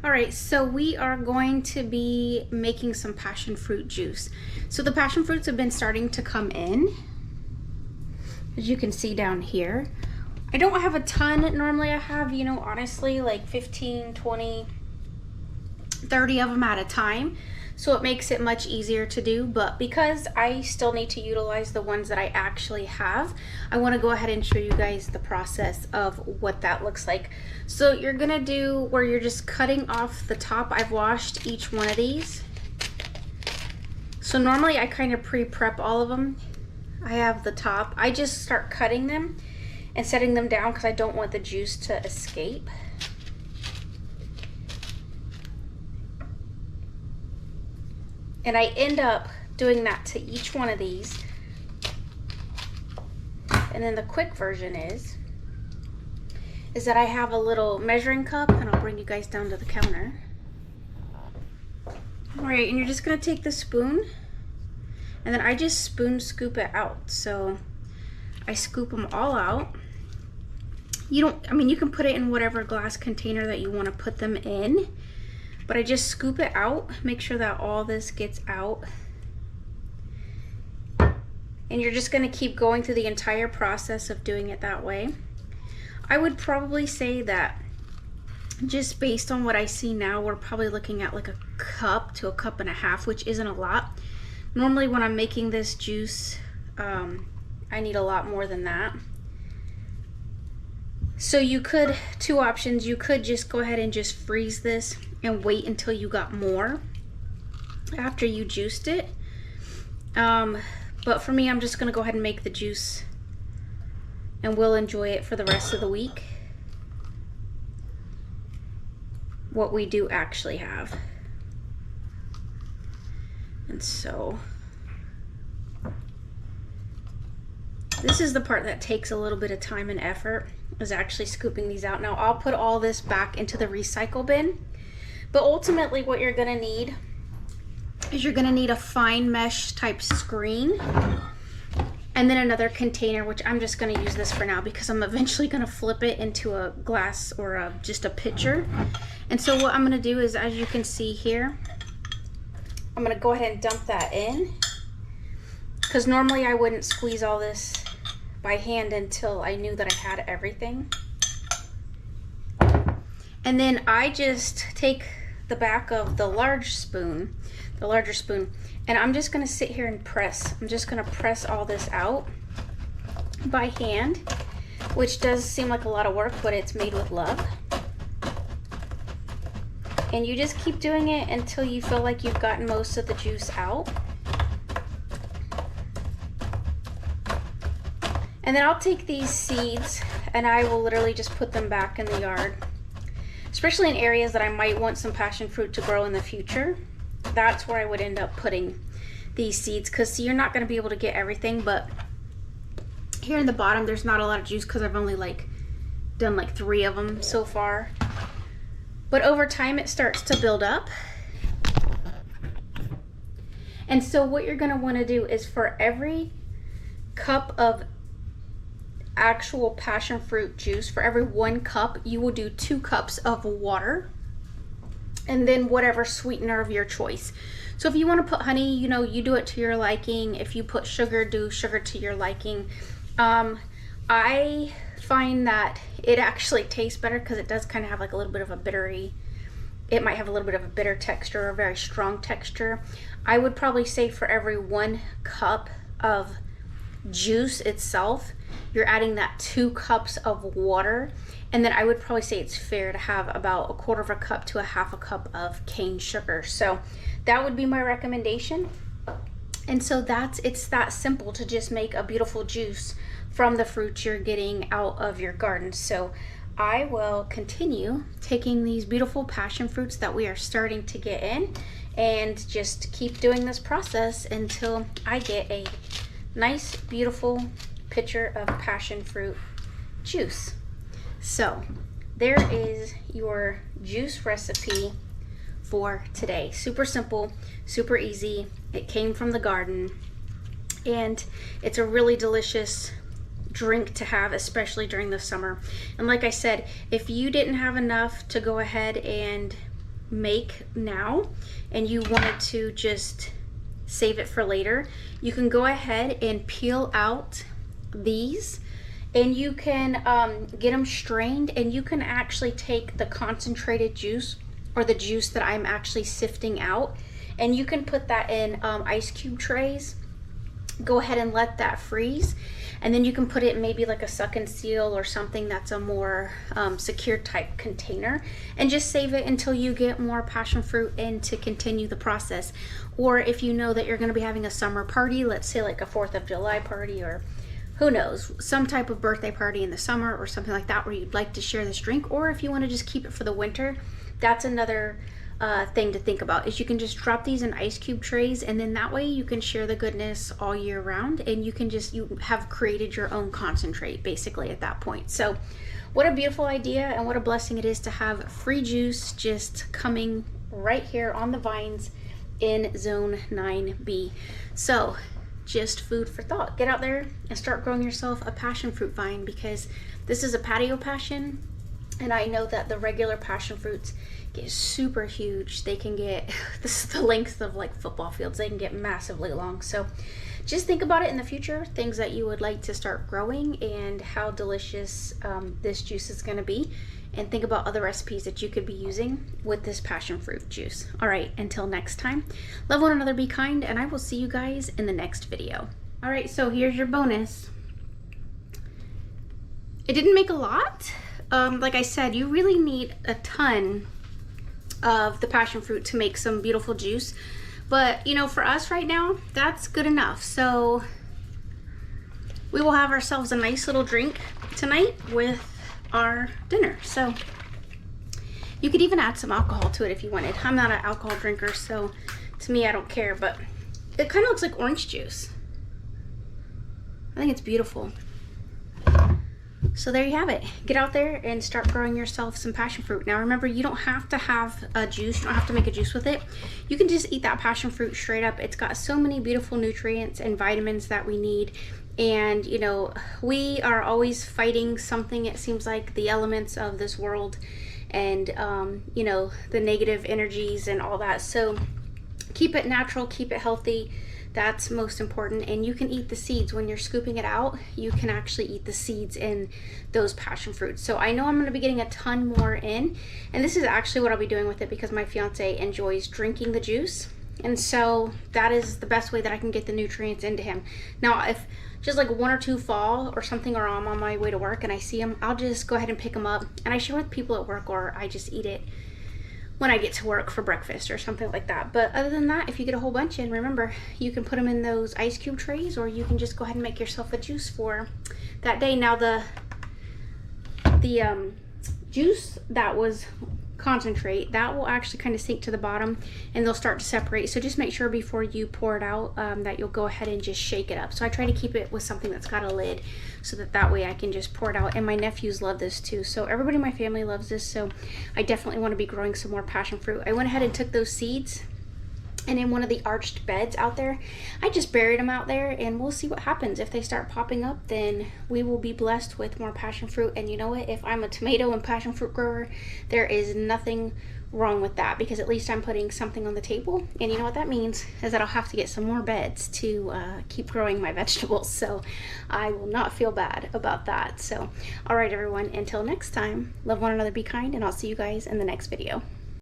All right, so we are going to be making some passion fruit juice. So the passion fruits have been starting to come in, as you can see down here. I don't have a ton. Normally I have, honestly, like 15, 20, 30 of them at a time. So it makes it much easier to do, but because I still need to utilize the ones that I actually have, I want to go ahead and show you guys the process of what that looks like. So you're gonna do where you're just cutting off the top. I've washed each one of these. So normally I kind of pre-prep all of them. I have the top. I just start cutting them and setting them down because I don't want the juice to escape. And I end up doing that to each one of these. And then the quick version is that I have a little measuring cup, and I'll bring you guys down to the counter. All right, and you're just gonna take the spoon, and then I just spoon scoop it out. So I scoop them all out. You can put it in whatever glass container that you want to put them in. But I just scoop it out, make sure that all this gets out. And you're just gonna keep going through the entire process of doing it that way. I would probably say that just based on what I see now, we're probably looking at like a cup to a cup and a half, which isn't a lot. Normally when I'm making this juice, I need a lot more than that. So you could, two options, you could just go ahead and just freeze this and wait until you got more after you juiced it. But for me, I'm just gonna go ahead and make the juice and we'll enjoy it for the rest of the week. What we do actually have. And so, this is the part that takes a little bit of time and effort, is actually scooping these out. Now I'll put all this back into the recycle bin. But ultimately what you're gonna need is you're gonna need a fine mesh type screen and then another container, which I'm just gonna use this for now because I'm eventually gonna flip it into a glass or just a pitcher. And so what I'm gonna do is, as you can see here, I'm gonna go ahead and dump that in, because normally I wouldn't squeeze all this by hand until I knew that I had everything. And then I just take the back of the larger spoon, and I'm just gonna sit here and press. I'm just gonna press all this out by hand, which does seem like a lot of work, but it's made with love. And you just keep doing it until you feel like you've gotten most of the juice out. And then I'll take these seeds and I will literally just put them back in the yard. Especially in areas that I might want some passion fruit to grow in the future. That's where I would end up putting these seeds, because you're not going to be able to get everything, but here in the bottom there's not a lot of juice because I've only done like 3 of them so far. But over time it starts to build up. And so what you're going to want to do is, for every cup of actual passion fruit juice, for every 1 cup you will do 2 cups of water, and then whatever sweetener of your choice. So if you want to put honey, you do it to your liking. If you put sugar, do sugar to your liking. I find that it actually tastes better because it does kind of have like a little bit of a bittery, it might have a little bit of a bitter texture or a very strong texture. I would probably say for every 1 cup of juice itself, you're adding that 2 cups of water. And then I would probably say it's fair to have about 1/4 cup to 1/2 cup of cane sugar. So that would be my recommendation. And so it's that simple to just make a beautiful juice from the fruits you're getting out of your garden. So I will continue taking these beautiful passion fruits that we are starting to get in and just keep doing this process until I get a nice, beautiful pitcher of passion fruit juice. So there is your juice recipe for today. Super simple, super easy. It came from the garden, and it's a really delicious drink to have, especially during the summer. And like I said, if you didn't have enough to go ahead and make now and you wanted to just save it for later, you can go ahead and peel out these, and you can get them strained, and you can actually take the concentrated juice or the juice that I'm actually sifting out, and you can put that in ice cube trays. Go ahead and let that freeze, and then you can put it in maybe like a suck and seal or something that's a more secure type container, and just save it until you get more passion fruit in to continue the process. Or if you know that you're going to be having a summer party, let's say like a 4th of July party, or who knows, some type of birthday party in the summer or something like that where you'd like to share this drink, or if you want to just keep it for the winter, that's another thing to think about, is you can just drop these in ice cube trays, and then that way you can share the goodness all year round, and you have created your own concentrate basically at that point. So what a beautiful idea, and what a blessing it is to have free juice just coming right here on the vines in zone 9B. So just food for thought. Get out there and start growing yourself a passion fruit vine, because this is a patio passion, and I know that the regular passion fruits get super huge. They can get, this is the length of like football fields, they can get massively long. So just think about it in the future, things that you would like to start growing and how delicious this juice is going to be, and think about other recipes that you could be using with this passion fruit juice. All right, until next time, love one another, be kind, and I will see you guys in the next video. All right, so here's your bonus. It didn't make a lot. Like I said, you really need a ton of the passion fruit to make some beautiful juice, but you know, for us right now, that's good enough. So we will have ourselves a nice little drink tonight with our dinner. So you could even add some alcohol to it if you wanted. I'm not an alcohol drinker, so to me, I don't care, but it kind of looks like orange juice. I think it's beautiful. So there you have it. Get out there and start growing yourself some passion fruit. Now remember, you don't have to have a juice. You don't have to make a juice with it. You can just eat that passion fruit straight up. It's got so many beautiful nutrients and vitamins that we need. And you know, we are always fighting something, it seems like, the elements of this world, and you know, the negative energies and all that. So keep it natural, keep it healthy. That's most important. And you can eat the seeds when you're scooping it out. You can actually eat the seeds in those passion fruits. So I know I'm going to be getting a ton more in, and this is actually what I'll be doing with it, because my fiance enjoys drinking the juice, and so that is the best way that I can get the nutrients into him. Now if just like 1 or 2 fall or something, or I'm on my way to work and I see them, I'll just go ahead and pick them up, and I share with people at work, or I just eat it when I get to work for breakfast or something like that. But other than that, if you get a whole bunch in, remember, you can put them in those ice cube trays, or you can just go ahead and make yourself a juice for that day. Now the juice that was concentrate, that will actually kind of sink to the bottom, and they'll start to separate. So just make sure before you pour it out that you'll go ahead and just shake it up. So I try to keep it with something that's got a lid, so that way I can just pour it out. And my nephews love this too, so everybody in my family loves this. So I definitely want to be growing some more passion fruit. I went ahead and took those seeds, and in one of the arched beds out there, I just buried them out there, and we'll see what happens. If they start popping up, then we will be blessed with more passion fruit. And you know what, if I'm a tomato and passion fruit grower, there is nothing wrong with that, because at least I'm putting something on the table. And you know what that means is that I'll have to get some more beds to keep growing my vegetables, so I will not feel bad about that. So all right everyone, until next time, love one another, be kind, and I'll see you guys in the next video.